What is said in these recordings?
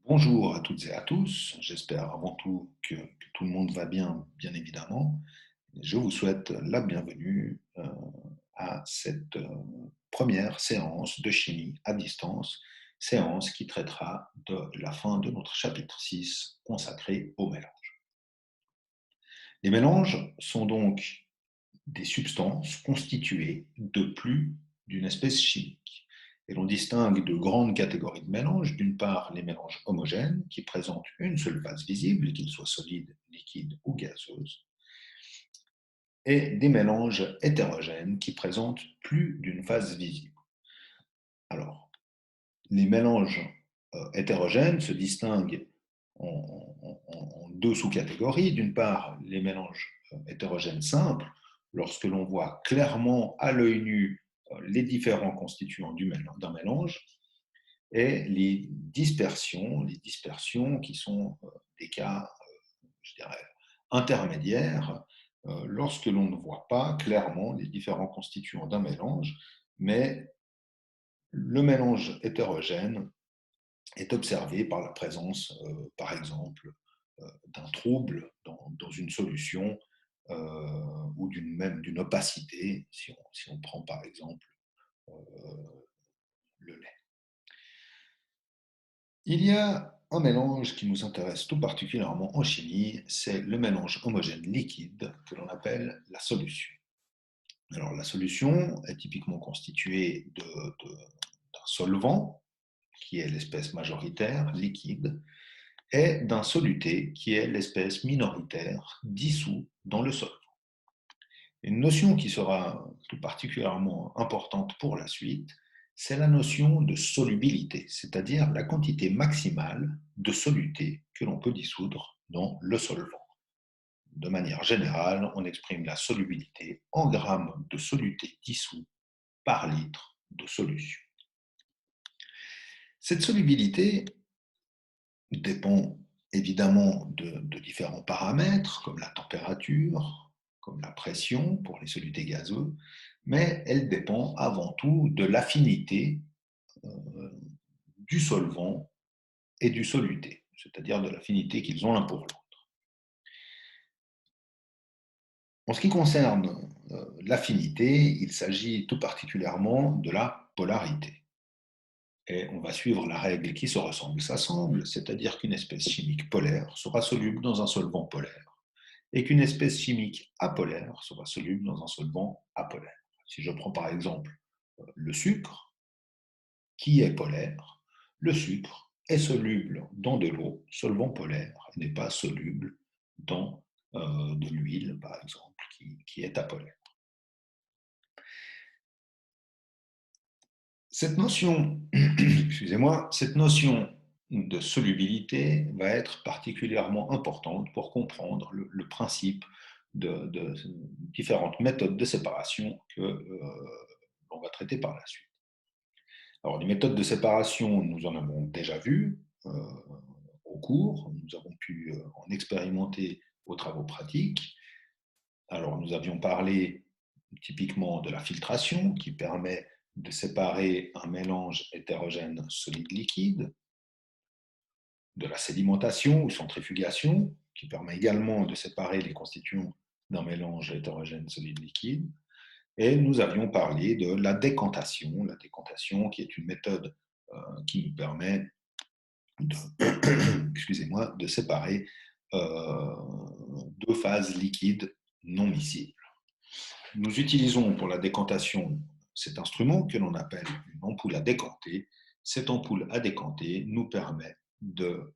Bonjour à toutes et à tous, j'espère avant tout que tout le monde va bien, bien évidemment. Je vous souhaite la bienvenue à cette première séance de chimie à distance, séance qui traitera de la fin de notre chapitre 6 consacré aux mélanges. Les mélanges sont donc des substances constituées de plus d'une espèce chimique. Et l'on distingue de grandes catégories de mélanges. D'une part, les mélanges homogènes, qui présentent une seule phase visible, qu'ils soient solides, liquides ou gazeuses, et des mélanges hétérogènes, qui présentent plus d'une phase visible. Alors, les mélanges hétérogènes se distinguent en deux sous-catégories. D'une part, les mélanges hétérogènes simples, lorsque l'on voit clairement à l'œil nu les différents constituants d'un mélange, et les dispersions qui sont des cas, je dirais, intermédiaires, lorsque l'on ne voit pas clairement les différents constituants d'un mélange, mais le mélange hétérogène est observé par la présence, par exemple, d'un trouble dans une solution ou même d'une opacité, si on prend par exemple euh, le lait. Il y a un mélange qui nous intéresse tout particulièrement en chimie, c'est le mélange homogène liquide que l'on appelle la solution. Alors la solution est typiquement constituée d'un solvant, qui est l'espèce majoritaire, liquide, et d'un soluté, qui est l'espèce minoritaire, dissous dans le solvant. Une notion qui sera tout particulièrement importante pour la suite, c'est la notion de solubilité, c'est-à-dire la quantité maximale de soluté que l'on peut dissoudre dans le solvant. De manière générale, on exprime la solubilité en grammes de soluté dissous par litre de solution. Cette solubilité dépend évidemment de différents paramètres, comme la température, comme la pression pour les solutés gazeux, mais elle dépend avant tout de l'affinité du solvant et du soluté, c'est-à-dire de l'affinité qu'ils ont l'un pour l'autre. En ce qui concerne l'affinité, il s'agit tout particulièrement de la polarité. Et on va suivre la règle qui se ressemble s'assemble, c'est-à-dire qu'une espèce chimique polaire sera soluble dans un solvant polaire et qu'une espèce chimique apolaire sera soluble dans un solvant apolaire. Si je prends par exemple le sucre, qui est polaire, le sucre est soluble dans de l'eau, solvant polaire, et n'est pas soluble dans de l'huile, par exemple, qui est apolaire. Cette notion, excusez-moi, cette notion de solubilité va être particulièrement importante pour comprendre le principe de différentes méthodes de séparation que l'on va traiter par la suite. Alors, les méthodes de séparation, nous en avons déjà vu au cours, nous avons pu en expérimenter aux travaux pratiques. Alors, nous avions parlé typiquement de la filtration qui permet de séparer un mélange hétérogène solide-liquide, de la sédimentation ou centrifugation qui permet également de séparer les constituants d'un mélange hétérogène solide-liquide. Et nous avions parlé de la décantation qui est une méthode qui nous permet de, excusez-moi, de séparer deux phases liquides non miscibles. Nous utilisons pour la décantation cet instrument que l'on appelle une ampoule à décanter. Cette ampoule à décanter nous permet de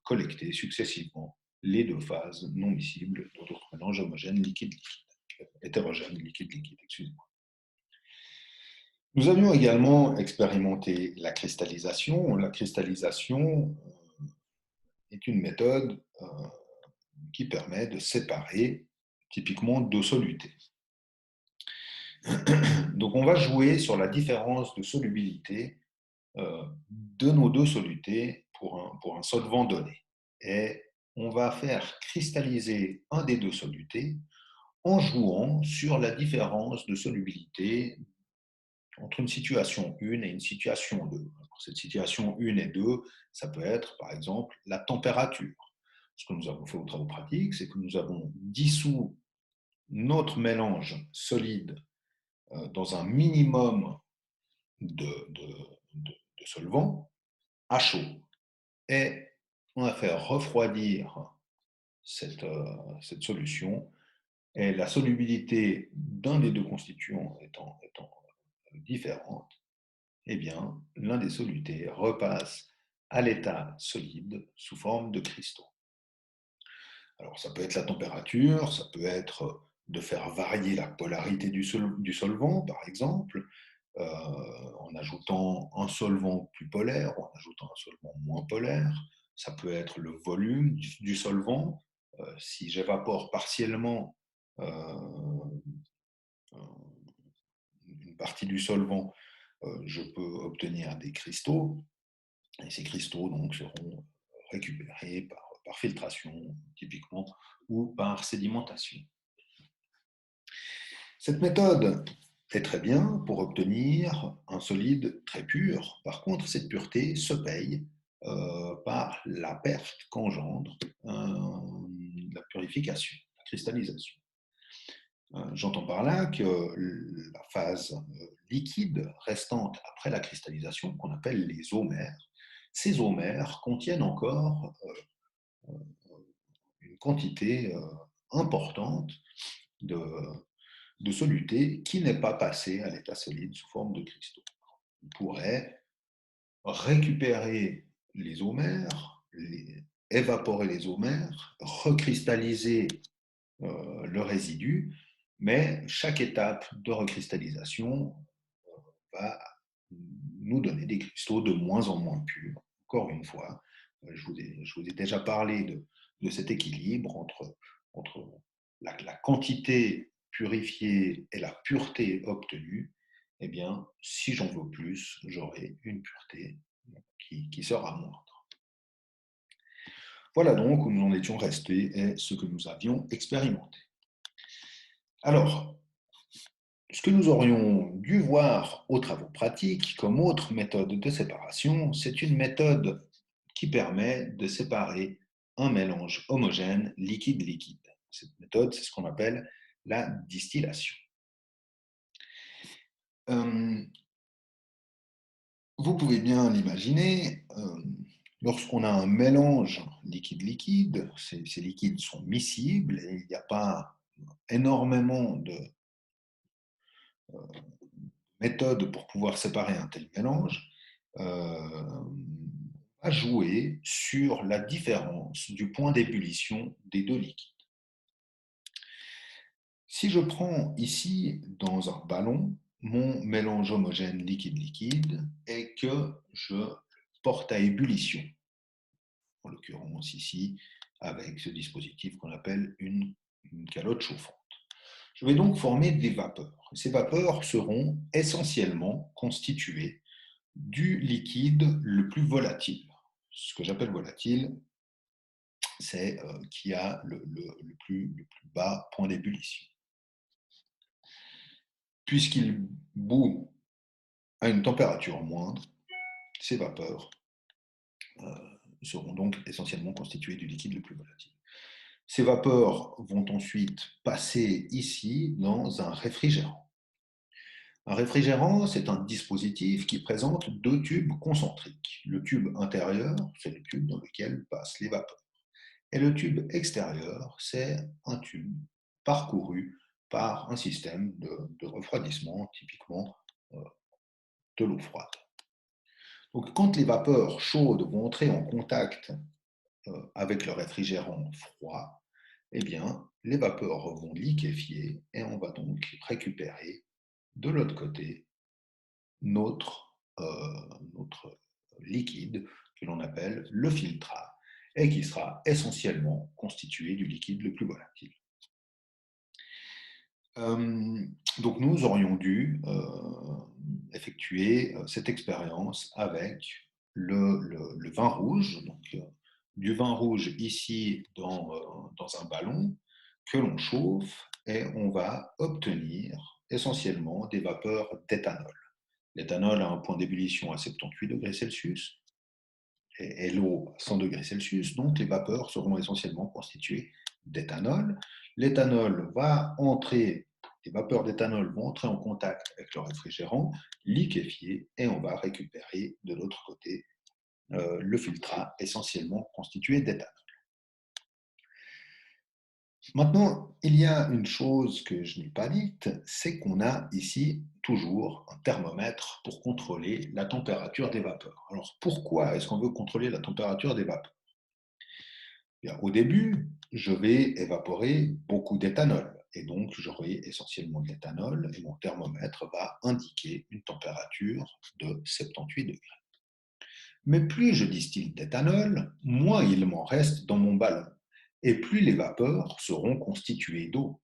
collecter successivement les deux phases non miscibles de notre mélange homogène liquide-liquide, hétérogène liquide-liquide, excusez-moi. Nous avions également expérimenté la cristallisation. La cristallisation est une méthode qui permet de séparer typiquement deux solutés. Donc on va jouer sur la différence de solubilité de nos deux solutés pour un solvant donné. Et on va faire cristalliser un des deux solutés en jouant sur la différence de solubilité entre une situation 1 et une situation 2. Alors, cette situation 1 et 2, ça peut être par exemple la température. Ce que nous avons fait aux travaux pratiques, c'est que nous avons dissous notre mélange solide dans un minimum de solvant à chaud. Et on a fait refroidir cette solution, et la solubilité d'un des deux constituants étant différente, eh bien, l'un des solutés repasse à l'état solide sous forme de cristaux. Alors, ça peut être la température, ça peut être de faire varier la polarité du solvant, par exemple, en ajoutant un solvant plus polaire ou en ajoutant un solvant moins polaire. Ça peut être le volume du solvant. Si j'évapore partiellement une partie du solvant, je peux obtenir des cristaux. Et ces cristaux donc, seront récupérés par filtration, typiquement, ou par sédimentation. Cette méthode est très bien pour obtenir un solide très pur. Par contre, cette pureté se paye par la perte qu'engendre la purification, la cristallisation. J'entends par là que la phase liquide restante après la cristallisation, qu'on appelle les eaux-mers, ces eaux-mers contiennent encore une quantité importante de, de soluté qui n'est pas passée à l'état solide sous forme de cristaux. On pourrait récupérer les eaux-mers, évaporer les eaux-mers, recristalliser le résidu, mais chaque étape de recristallisation va nous donner des cristaux de moins en moins purs. Encore une fois, je vous ai déjà parlé de cet équilibre entre la quantité purifiée et la pureté obtenue. Eh bien, si j'en veux plus, j'aurai une pureté qui sera moindre. Voilà donc où nous en étions restés et ce que nous avions expérimenté. Alors, ce que nous aurions dû voir aux travaux pratiques comme autre méthode de séparation, c'est une méthode qui permet de séparer un mélange homogène liquide-liquide. Cette méthode, c'est ce qu'on appelle la distillation. Vous pouvez bien l'imaginer, lorsqu'on a un mélange liquide-liquide, ces liquides sont miscibles et il n'y a pas énormément de méthodes pour pouvoir séparer un tel mélange, va jouer sur la différence du point d'ébullition des deux liquides. Si je prends ici dans un ballon mon mélange homogène liquide-liquide et que je porte à ébullition, en l'occurrence ici avec ce dispositif qu'on appelle une calotte chauffante. Je vais donc former des vapeurs. Ces vapeurs seront essentiellement constituées du liquide le plus volatile. Ce que j'appelle volatile, c'est qui a le plus bas point d'ébullition. Puisqu'il bout à une température moindre, ces vapeurs seront donc essentiellement constituées du liquide le plus volatile. Ces vapeurs vont ensuite passer ici dans un réfrigérant. Un réfrigérant, c'est un dispositif qui présente deux tubes concentriques. Le tube intérieur, c'est le tube dans lequel passent les vapeurs. Et le tube extérieur, c'est un tube parcouru par un système de refroidissement, typiquement de l'eau froide. Donc, quand les vapeurs chaudes vont entrer en contact avec le réfrigérant froid, eh bien, les vapeurs vont liquéfier et on va donc récupérer de l'autre côté notre liquide que l'on appelle le filtrat et qui sera essentiellement constitué du liquide le plus volatile. Donc nous aurions dû effectuer cette expérience avec le vin rouge, donc du vin rouge ici dans un ballon que l'on chauffe et on va obtenir essentiellement des vapeurs d'éthanol. L'éthanol a un point d'ébullition à 78 degrés Celsius et l'eau à 100 degrés Celsius, donc les vapeurs seront essentiellement constituées d'éthanol. L'éthanol va entrer, les vapeurs d'éthanol vont entrer en contact avec le réfrigérant, liquéfier, et on va récupérer de l'autre côté le filtrat essentiellement constitué d'éthanol. Maintenant, il y a une chose que je n'ai pas dite, c'est qu'on a ici toujours un thermomètre pour contrôler la température des vapeurs. Alors pourquoi est-ce qu'on veut contrôler la température des vapeurs? Bien, au début, je vais évaporer beaucoup d'éthanol et donc j'aurai essentiellement de l'éthanol et mon thermomètre va indiquer une température de 78 degrés. Mais plus je distille d'éthanol, moins il m'en reste dans mon ballon, et plus les vapeurs seront constituées d'eau.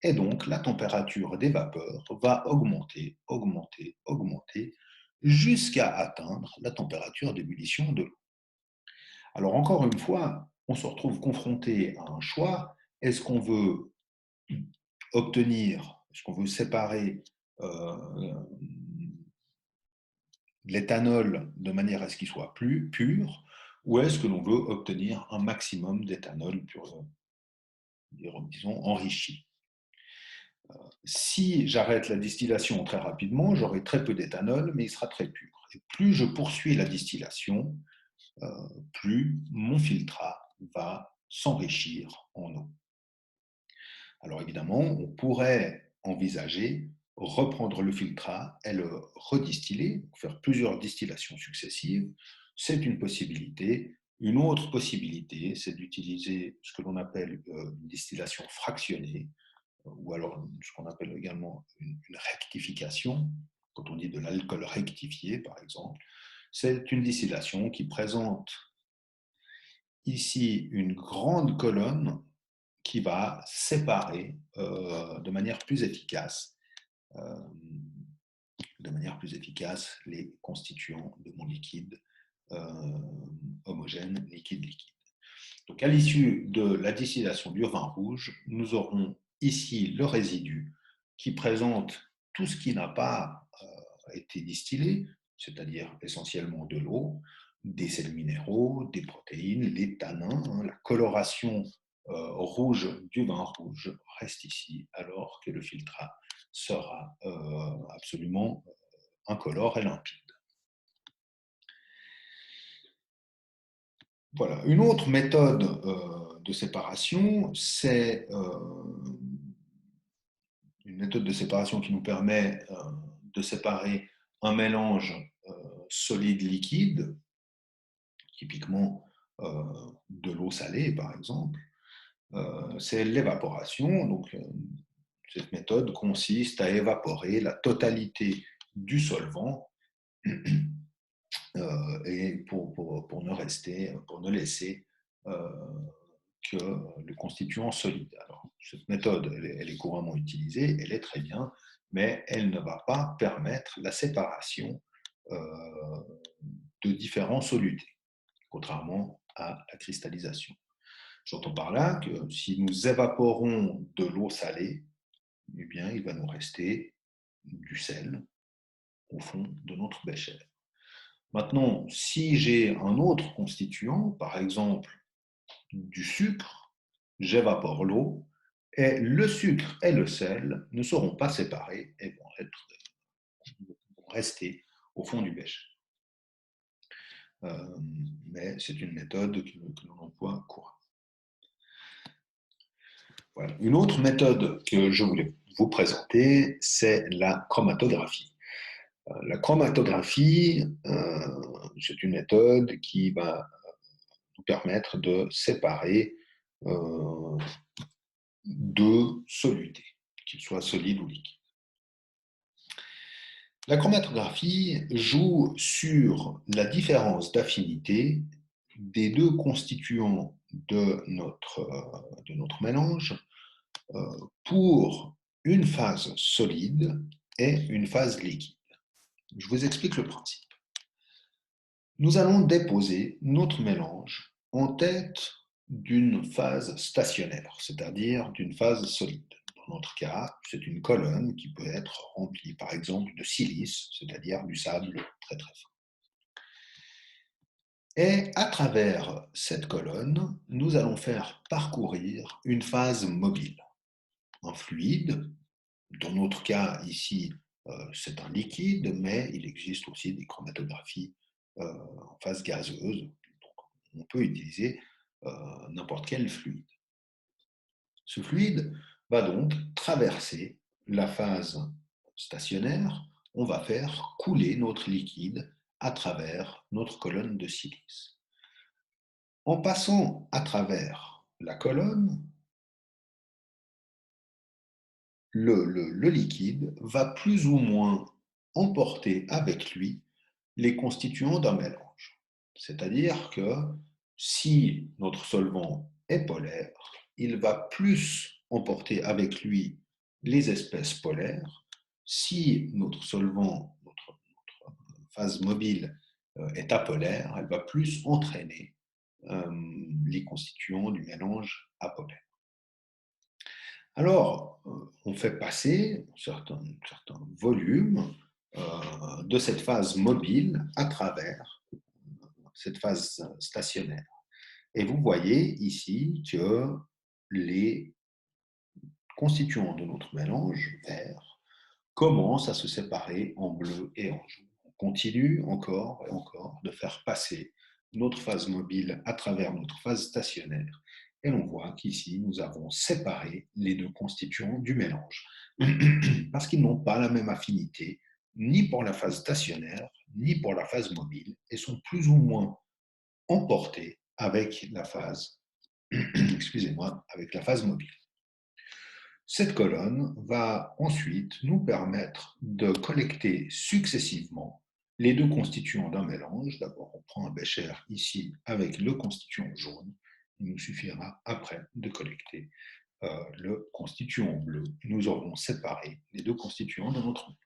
Et donc la température des vapeurs va augmenter, augmenter, augmenter, jusqu'à atteindre la température d'ébullition de l'eau. Alors encore une fois, on se retrouve confronté à un choix. Est-ce qu'on veut obtenir, est-ce qu'on veut séparer l'éthanol de manière à ce qu'il soit plus pur, ou est-ce que l'on veut obtenir un maximum d'éthanol pur, disons, enrichi? Si j'arrête la distillation très rapidement, j'aurai très peu d'éthanol, mais il sera très pur. Et plus je poursuis la distillation, plus mon filtrat va s'enrichir en eau. Alors évidemment, on pourrait envisager reprendre le filtrat et le redistiller, faire plusieurs distillations successives. C'est une possibilité. Une autre possibilité, c'est d'utiliser ce que l'on appelle une distillation fractionnée, ou alors ce qu'on appelle également une rectification. Quand on dit de l'alcool rectifié, par exemple, c'est une distillation qui présente ici une grande colonne qui va séparer de manière plus efficace les constituants de mon liquide homogène, liquide-liquide. Donc à l'issue de la distillation du vin rouge, nous aurons ici le résidu qui présente tout ce qui n'a pas été distillé, c'est-à-dire essentiellement de l'eau, des sels minéraux, des protéines, les tanins, la coloration rouge du vin rouge reste ici, alors que le filtrat sera absolument incolore et limpide. Voilà. Une autre méthode de séparation, c'est une méthode de séparation qui nous permet de séparer un mélange solide-liquide, typiquement de l'eau salée par exemple, c'est l'évaporation. Donc, cette méthode consiste à évaporer la totalité du solvant et pour ne laisser que le constituant solide. Alors, cette méthode, elle est couramment utilisée, elle est très bien, mais elle ne va pas permettre la séparation de différents solutés, contrairement à la cristallisation. J'entends par là que si nous évaporons de l'eau salée, eh bien, il va nous rester du sel au fond de notre bécher. Maintenant, si j'ai un autre constituant, par exemple du sucre, j'évapore l'eau, et le sucre et le sel ne seront pas séparés et vont rester au fond du bécher. Mais c'est une méthode que l'on emploie couramment. Voilà. Une autre méthode que je voulais vous présenter, c'est la chromatographie. La chromatographie, c'est une méthode qui va nous permettre de séparer deux solutés, qu'ils soient solides ou liquides. La chromatographie joue sur la différence d'affinité des deux constituants de notre mélange pour une phase solide et une phase liquide. Je vous explique le principe. Nous allons déposer notre mélange en tête d'une phase stationnaire, c'est-à-dire d'une phase solide. Dans notre cas, c'est une colonne qui peut être remplie, par exemple, de silice, c'est-à-dire du sable très très fin. Et à travers cette colonne, nous allons faire parcourir une phase mobile, un fluide. Dans notre cas, ici, c'est un liquide, mais il existe aussi des chromatographies en phase gazeuse. Donc, on peut utiliser n'importe quel fluide. Ce fluide va donc traverser la phase stationnaire. On va faire couler notre liquide à travers notre colonne de silice. En passant à travers la colonne, le liquide va plus ou moins emporter avec lui les constituants d'un mélange. C'est-à-dire que si notre solvant est polaire, il va plus emporter avec lui les espèces polaires. Si notre solvant, notre phase mobile est apolaire, elle va plus entraîner les constituants du mélange apolaire. Alors, on fait passer certains volumes de cette phase mobile à travers cette phase stationnaire. Et vous voyez ici que les constituants de notre mélange vert commencent à se séparer en bleu et en jaune. On continue encore et encore de faire passer notre phase mobile à travers notre phase stationnaire. Et l'on voit qu'ici, nous avons séparé les deux constituants du mélange parce qu'ils n'ont pas la même affinité ni pour la phase stationnaire, ni pour la phase mobile, et sont plus ou moins emportés avec la phase, excusez-moi, avec la phase mobile. Cette colonne va ensuite nous permettre de collecter successivement les deux constituants d'un mélange. D'abord, on prend un bécher ici avec le constituant jaune. Il nous suffira après de collecter le constituant bleu. Nous aurons séparé les deux constituants de notre mélange.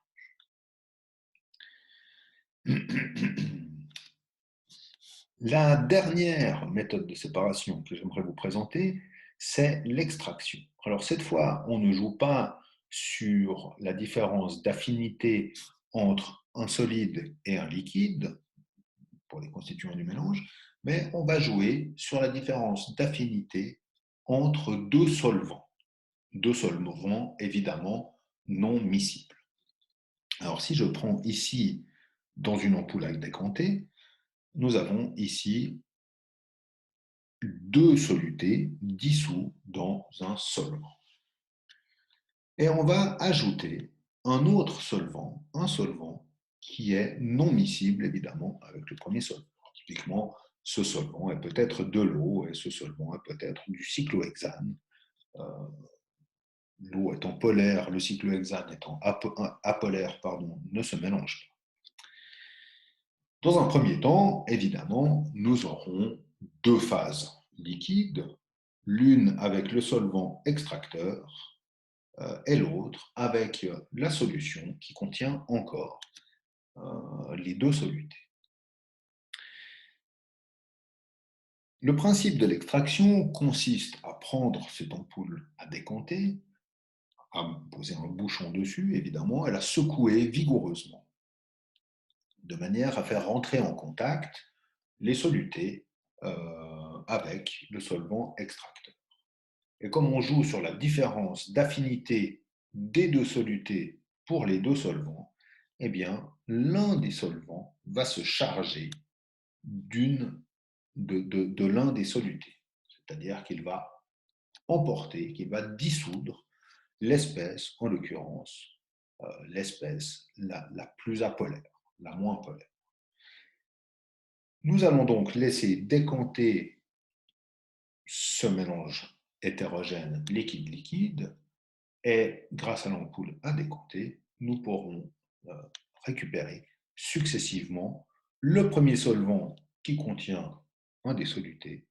La dernière méthode de séparation que j'aimerais vous présenter, c'est l'extraction. Alors cette fois, on ne joue pas sur la différence d'affinité entre un solide et un liquide, pour les constituants du mélange, mais on va jouer sur la différence d'affinité entre deux solvants évidemment non miscibles. Alors si je prends ici, dans une ampoule à décanter, nous avons ici deux solutés dissous dans un solvant. Et on va ajouter un autre solvant, un solvant qui est non miscible évidemment avec le premier solvant. Typiquement, ce solvant est peut-être de l'eau et ce solvant est peut-être du cyclohexane. L'eau étant polaire, le cyclohexane étant apolaire, ne se mélangent pas. Dans un premier temps, évidemment, nous aurons deux phases liquides, l'une avec le solvant extracteur et l'autre avec la solution qui contient encore les deux solutés. Le principe de l'extraction consiste à prendre cette ampoule à décanter, à poser un bouchon dessus, évidemment, et la secouer vigoureusement, de manière à faire rentrer en contact les solutés avec le solvant extracteur. Et comme on joue sur la différence d'affinité des deux solutés pour les deux solvants, eh bien, l'un des solvants va se charger de l'un des solutés. C'est-à-dire qu'il va emporter, qu'il va dissoudre l'espèce, en l'occurrence, l'espèce la plus apolaire, la moins polaire. Nous allons donc laisser décanter ce mélange hétérogène liquide-liquide et grâce à l'ampoule à décanter, nous pourrons récupérer successivement le premier solvant qui contient un des solutés,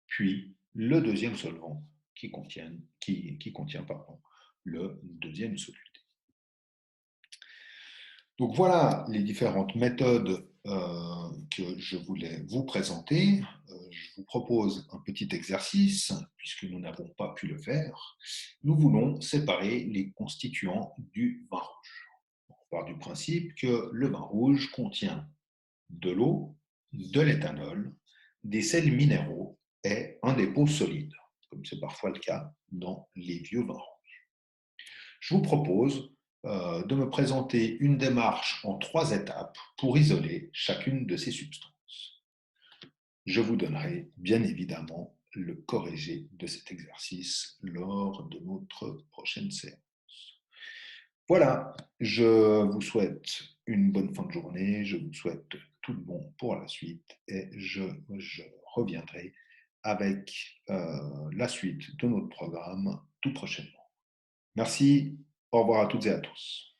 puis le deuxième solvant qui contient le deuxième soluté. Donc voilà les différentes méthodes que je voulais vous présenter. Je vous propose un petit exercice, puisque nous n'avons pas pu le faire. Nous voulons séparer les constituants du vin rouge. On part du principe que le vin rouge contient de l'eau, de l'éthanol, des sels minéraux et un dépôt solide, comme c'est parfois le cas dans les vieux vins rouges. Je vous propose de me présenter une démarche en 3 étapes pour isoler chacune de ces substances. Je vous donnerai bien évidemment le corrigé de cet exercice lors de notre prochaine séance. Voilà, je vous souhaite une bonne fin de journée, je vous souhaite tout le bon pour la suite et je reviendrai avec la suite de notre programme tout prochainement. Merci, au revoir à toutes et à tous.